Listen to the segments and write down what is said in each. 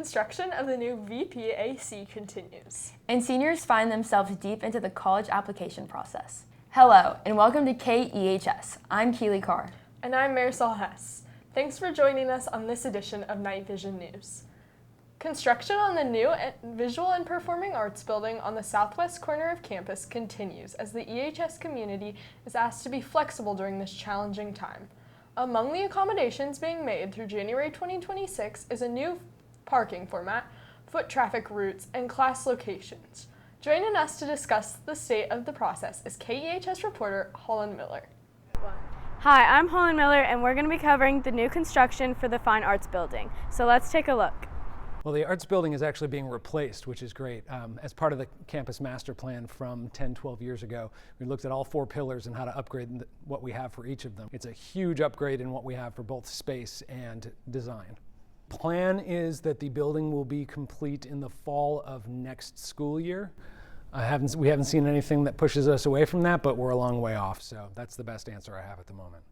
construction of the new VPAC continues. And seniors find themselves deep into the college application process. Hello, and welcome to KEHS. I'm Keely Carr. And I'm Marisol Hess. Thanks for joining us on this edition of KnightVision News. Construction on the new Visual and Performing Arts building on the southwest corner of campus continues as the EHS community is asked to be flexible during this challenging time. Among the accommodations being made through January 2026 is a new parking format, foot traffic routes, and class locations. Joining us to discuss the state of the process is KEHS reporter Holland Miller. Hi, I'm Holland Miller, and we're going to be covering the new construction for the Fine Arts Building. So let's take a look. Well, the arts building is actually being replaced, which is great. As part of the campus master plan from 10, 12 years ago, we looked at all four pillars and how to upgrade what we have for each of them. It's a huge upgrade in what we have for both space and design. Plan is that the building will be complete in the fall of next school year. We haven't seen anything that pushes us away from that, but we're a long way off, so that's the best answer I have at the moment.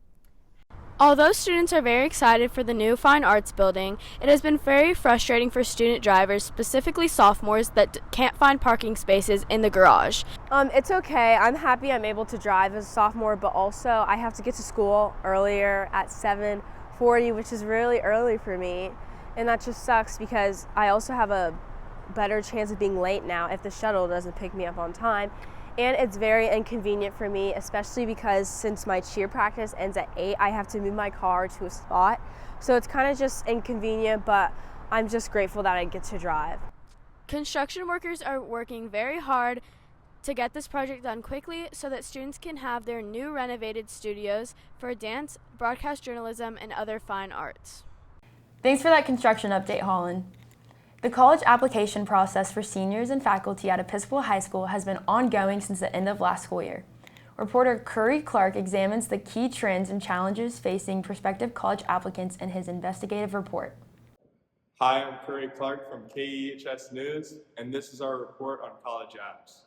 Although students are very excited for the new Fine Arts Building, it has been very frustrating for student drivers, specifically sophomores, that can't find parking spaces in the garage. It's okay. I'm happy I'm able to drive as a sophomore, but also I have to get to school earlier at 7:40, which is really early for me. And that just sucks because I also have a better chance of being late now if the shuttle doesn't pick me up on time. And it's very inconvenient for me, especially because since my cheer practice ends at 8, I have to move my car to a spot. So it's kind of just inconvenient, but I'm just grateful that I get to drive. Construction workers are working very hard to get this project done quickly so that students can have their new renovated studios for dance, broadcast journalism, and other fine arts. Thanks for that construction update, Holland. The college application process for seniors and faculty at Episcopal High School has been ongoing since the end of last school year. Reporter Curry Clark examines the key trends and challenges facing prospective college applicants in his investigative report. Hi, I'm Curry Clark from KEHS News, and this is our report on college apps.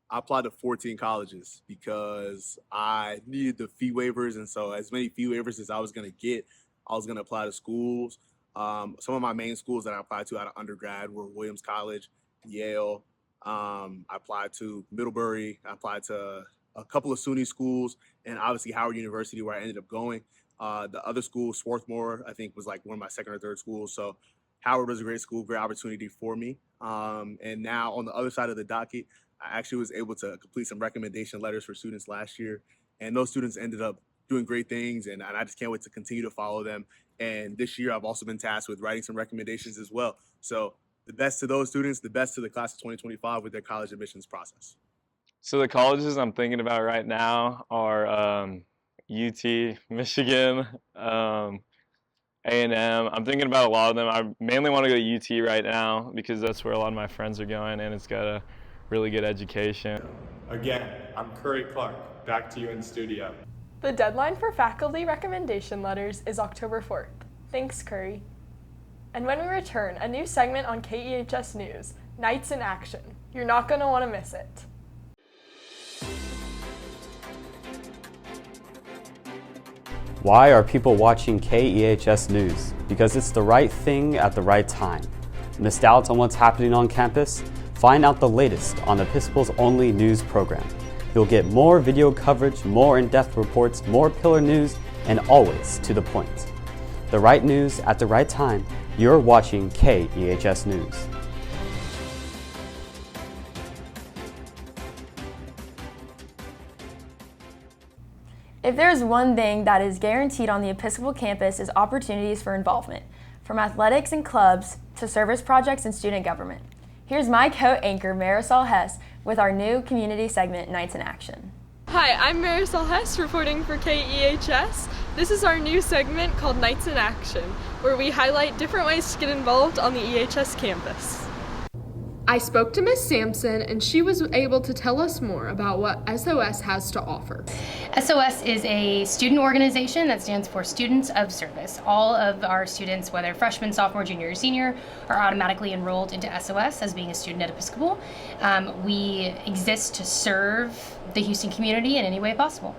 I applied to 14 colleges because I needed the fee waivers, and so as many fee waivers as I was going to get, I was going to apply to schools. Some of my main schools that I applied to out of undergrad were Williams College, Yale. I applied to Middlebury. I applied to a couple of SUNY schools, and obviously Howard University, where I ended up going. The other school, Swarthmore, I think was like one of my second or third schools. So Howard was a great school, great opportunity for me. And now on the other side of the docket, I actually was able to complete some recommendation letters for students last year. And those students ended up doing great things, and I just can't wait to continue to follow them. And this year, I've also been tasked with writing some recommendations as well. So the best to those students, the best to the class of 2025 with their college admissions process. So the colleges I'm thinking about right now are UT, Michigan, A&M. I'm thinking about a lot of them. I mainly want to go to UT right now because that's where a lot of my friends are going, and it's got a really good education. Again, I'm Curry Clark. Back to you in studio. The deadline for faculty recommendation letters is October 4th. Thanks, Curry. And when we return, a new segment on KEHS News, Knights in Action. You're not going to want to miss it. Why are people watching KEHS News? Because it's the right thing at the right time. Missed out on what's happening on campus? Find out the latest on Episcopal's only news program. You'll get more video coverage, more in-depth reports, more pillar news, and always to the point. The right news at the right time. You're watching KEHS News. If there's one thing that is guaranteed on the Episcopal campus is opportunities for involvement, from athletics and clubs to service projects and student government. Here's my co-anchor, Marisol Hess, with our new community segment, Knights in Action. Hi, I'm Marisol Hess reporting for KEHS. This is our new segment called Knights in Action, where we highlight different ways to get involved on the EHS campus. I spoke to Miss Sampson, and she was able to tell us more about what SOS has to offer. SOS is a student organization that stands for Students of Service. All of our students, whether freshman, sophomore, junior, or senior, are automatically enrolled into SOS as being a student at Episcopal. We exist to serve the Houston community in any way possible.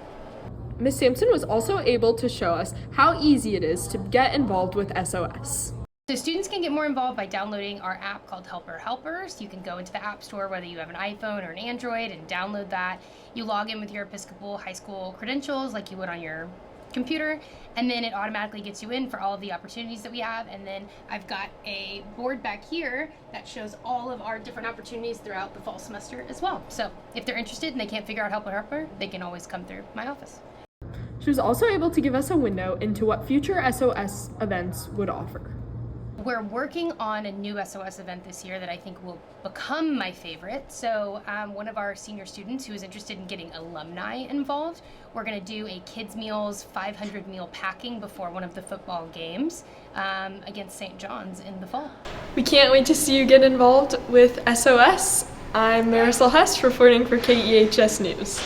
Ms. Sampson was also able to show us how easy it is to get involved with SOS. So students can get more involved by downloading our app called Helper Helpers. You can go into the App Store, whether you have an iPhone or an Android, and download that. You log in with your Episcopal high school credentials like you would on your computer, and then it automatically gets you in for all of the opportunities that we have. And then I've got a board back here that shows all of our different opportunities throughout the fall semester as well. So if they're interested and they can't figure out Helper Helper, they can always come through my office. She was also able to give us a window into what future SOS events would offer. We're working on a new SOS event this year that I think will become my favorite. So one of our senior students who is interested in getting alumni involved, we're going to do a kids meals 500 meal packing before one of the football games against St. John's in the fall. We can't wait to see you get involved with SOS. I'm Marisol Hess reporting for KEHS News.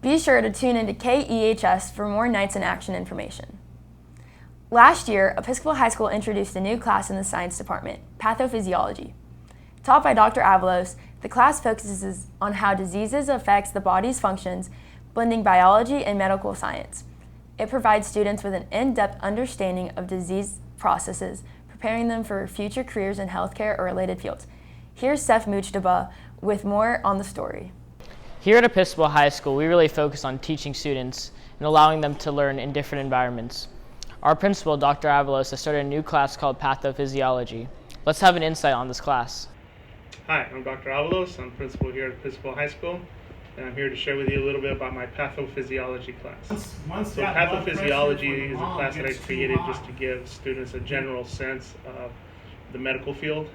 Be sure to tune into KEHS for more Nights in Action information. Last year, Episcopal High School introduced a new class in the science department, pathophysiology. Taught by Dr. Avalos, the class focuses on how diseases affect the body's functions, blending biology and medical science. It provides students with an in-depth understanding of disease processes, preparing them for future careers in healthcare or related fields. Here's Seth Muchdaba with more on the story. Here at Episcopal High School, we really focus on teaching students and allowing them to learn in different environments. Our principal, Dr. Avalos, has started a new class called Pathophysiology. Let's have an insight on this class. Hi, I'm Dr. Avalos. I'm principal here at Episcopal High School, and I'm here to share with you a little bit about my pathophysiology class. So pathophysiology is a class that I created just to give students a general sense of the medical field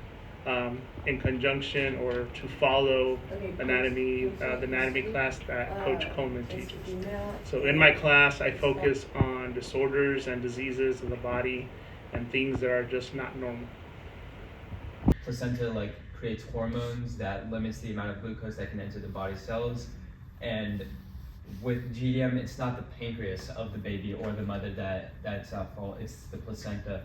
in conjunction or to follow anatomy, the anatomy class that Coach Coleman teaches. So in my class, I focus on disorders and diseases of the body and things that are just not normal. Placenta creates hormones that limits the amount of glucose that can enter the body cells, and with GDM, it's not the pancreas of the baby or the mother that's at fault, it's the placenta.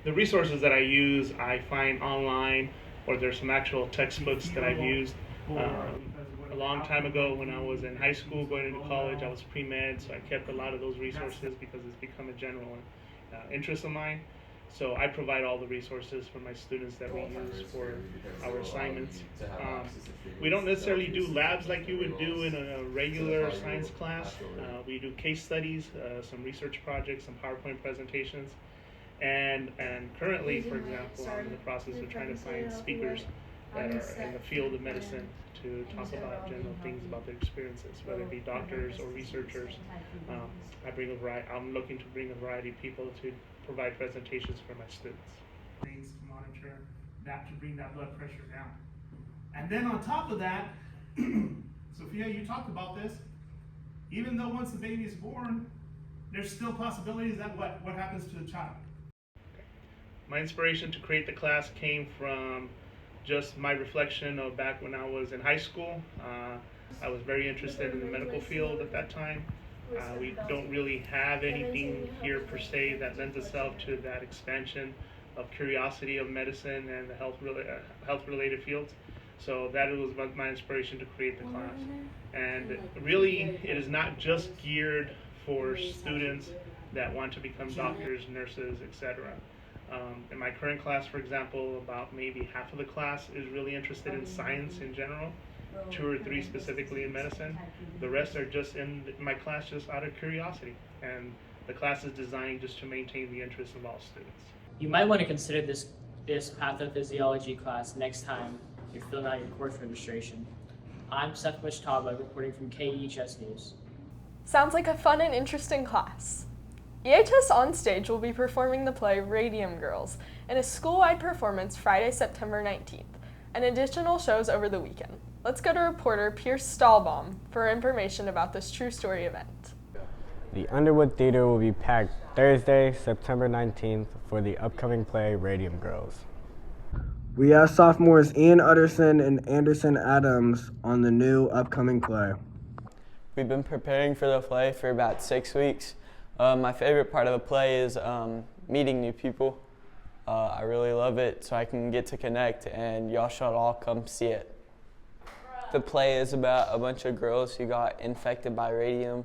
The resources that I use, I find online, or there's some actual textbooks that I've used. A long time ago when I was in high school, going into college, I was pre-med, so I kept a lot of those resources because it's become a general interest of mine. So I provide all the resources for my students that we use for our assignments. We don't necessarily do labs like you would do in a regular science class. We do case studies, some research projects, some PowerPoint presentations. And currently, for example, I'm in the process of trying to find speakers that are in the field of medicine to talk about general things about their experiences, whether it be doctors or researchers. I'm looking to bring a variety of people to provide presentations for my students. Things to monitor that to bring that blood pressure down. And then on top of that, Sophia, you talked about this, even though once the baby is born, there's still possibilities that what happens to the child. My inspiration to create the class came from just my reflection of back when I was in high school. I was very interested in the medical field at that time. We don't really have anything here per se that lends itself to that expansion of curiosity of medicine and the health-related fields. So that was my inspiration to create the class. And really, it is not just geared for students that want to become doctors, nurses, etc. In my current class, for example, about maybe half of the class is really interested in science in general, 2 or 3 specifically in medicine. The rest are just in my class just out of curiosity, and the class is designed just to maintain the interest of all students. You might want to consider this pathophysiology class next time you're filling out your course registration. I'm Seth Muchdaba reporting from KEHS News. Sounds like a fun and interesting class. EHS On Stage will be performing the play Radium Girls in a school-wide performance Friday, September 19th, and additional shows over the weekend. Let's go to reporter Pierce Stahlbaum for information about this true story event. The Underwood Theater will be packed Thursday, September 19th for the upcoming play Radium Girls. We asked sophomores Ian Utterson and Anderson Adams on the new upcoming play. We've been preparing for the play for about 6 weeks. My favorite part of the play is meeting new people. I really love it, so I can get to connect, and y'all should all come see it. The play is about a bunch of girls who got infected by radium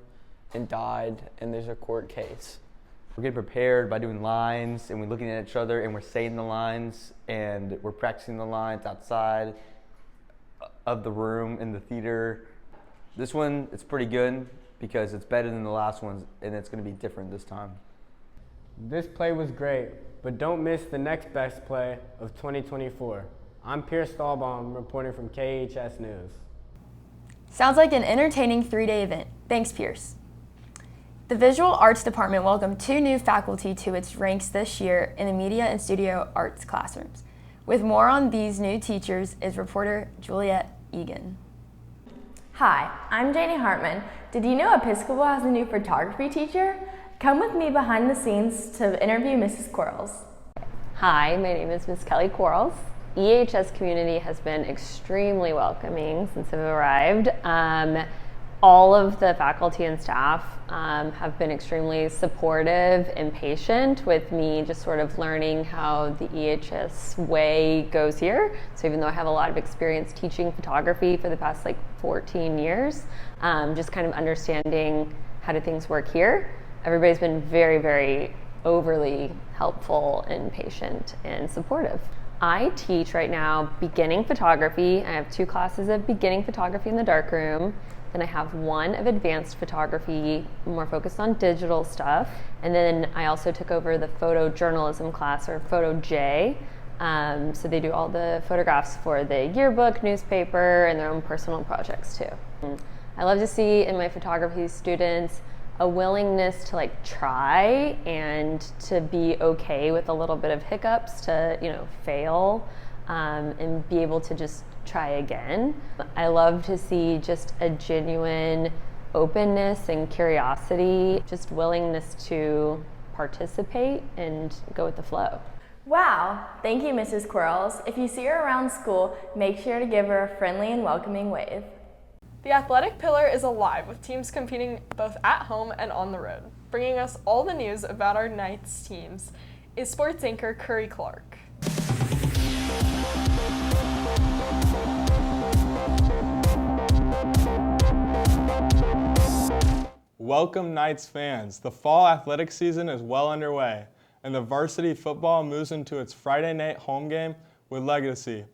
and died, and there's a court case. We're getting prepared by doing lines, and we're looking at each other, and we're saying the lines, and we're practicing the lines outside of the room in the theater. This one, it's pretty good because it's better than the last ones, and it's going to be different this time. This play was great, but don't miss the next best play of 2024. I'm Pierce Stahlbaum, reporting from KEHS News. Sounds like an entertaining 3-day event. Thanks, Pierce. The Visual Arts Department welcomed 2 new faculty to its ranks this year in the Media and Studio Arts classrooms. With more on these new teachers is reporter Juliet Egan. Hi, I'm Janie Hartman. Did you know Episcopal has a new photography teacher? Come with me behind the scenes to interview Mrs. Quarles. Hi, my name is Ms. Kelly Quarles. EHS community has been extremely welcoming since I've arrived. All of the faculty and staff have been extremely supportive and patient with me just sort of learning how the EHS way goes here. So even though I have a lot of experience teaching photography for the past 14 years, just kind of understanding how do things work here. Everybody's been very, very overly helpful and patient and supportive. I teach right now beginning photography. I have 2 classes of beginning photography in the darkroom. Then I have 1 of advanced photography, more focused on digital stuff. And then I also took over the photojournalism class, or Photo J. So they do all the photographs for the yearbook, newspaper, and their own personal projects too. I love to see in my photography students a willingness to try and to be okay with a little bit of hiccups, to fail, and be able to just try again. I love to see just a genuine openness and curiosity, just willingness to participate and go with the flow. Wow, thank you, Mrs. Quarles. If you see her around school, make sure to give her a friendly and welcoming wave. The athletic pillar is alive with teams competing both at home and on the road. Bringing us all the news about our Knights teams is sports anchor Curry Clark. Welcome Knights fans. The fall athletic season is well underway, and the varsity football moves into its Friday night home game with Legacy.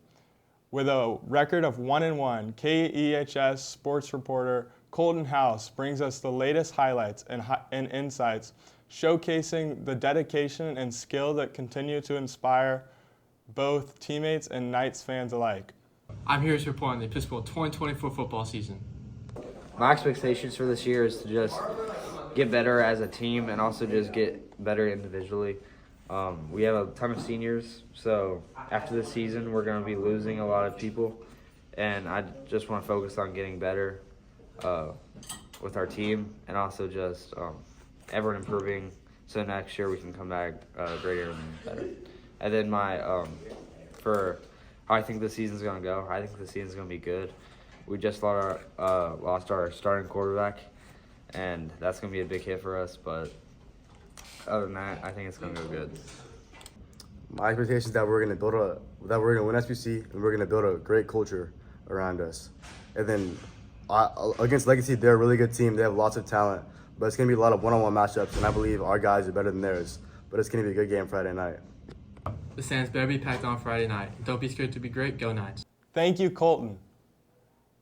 With a record of 1-1, KEHS sports reporter Colton House brings us the latest highlights and insights, showcasing the dedication and skill that continue to inspire both teammates and Knights fans alike. I'm here to report on the Episcopal 2024 football season. My expectations for this year is to just get better as a team and also just get better individually. We have a ton of seniors, so after this season we're going to be losing a lot of people, and I just want to focus on getting better with our team and also just everyone improving so next year we can come back greater and better. And then for how I think the season's going to go, I think the season's going to be good. We just lost our starting quarterback, and that's going to be a big hit for us, but other than that, I think it's going to go good. My expectation is that we're going to win SBC, and we're going to build a great culture around us. And then against Legacy, they're a really good team. They have lots of talent, but it's going to be a lot of one-on-one matchups, and I believe our guys are better than theirs. But it's going to be a good game Friday night. The stands better be packed on Friday night. Don't be scared to be great. Go Knights. Thank you, Colton.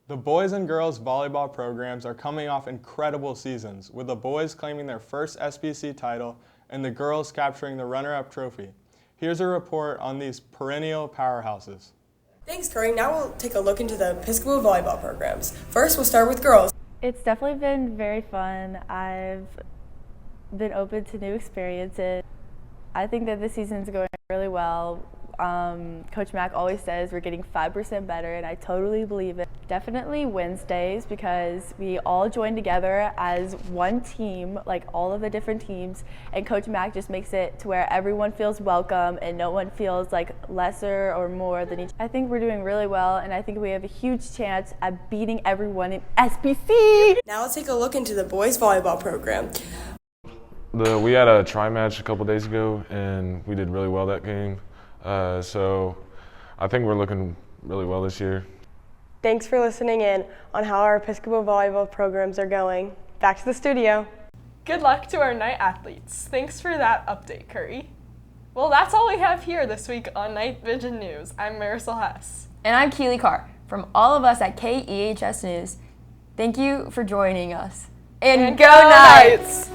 The boys and girls volleyball programs are coming off incredible seasons, with the boys claiming their first SBC title and the girls capturing the runner-up trophy. Here's a report on these perennial powerhouses. Thanks, Curry. Now we'll take a look into the Episcopal volleyball programs. First, we'll start with girls. It's definitely been very fun. I've been open to new experiences. I think that this season's going really well. Coach Mack always says we're getting 5% better, and I totally believe it. Definitely Wednesdays, because we all join together as one team, like all of the different teams, and Coach Mack just makes it to where everyone feels welcome and no one feels like lesser or more than each. I think we're doing really well, and I think we have a huge chance at beating everyone in SBC. Now let's take a look into the boys volleyball program. We had a tri match a couple days ago, and we did really well that game. So I think we're looking really well this year. Thanks for listening in on how our Episcopal volleyball programs are going. Back to the studio. Good luck to our Knight athletes. Thanks for that update, Curry. Well, that's all we have here this week on KnightVision News. I'm Marisol Hess. And I'm Keely Carr. From all of us at KEHS News, thank you for joining us. And go Knights!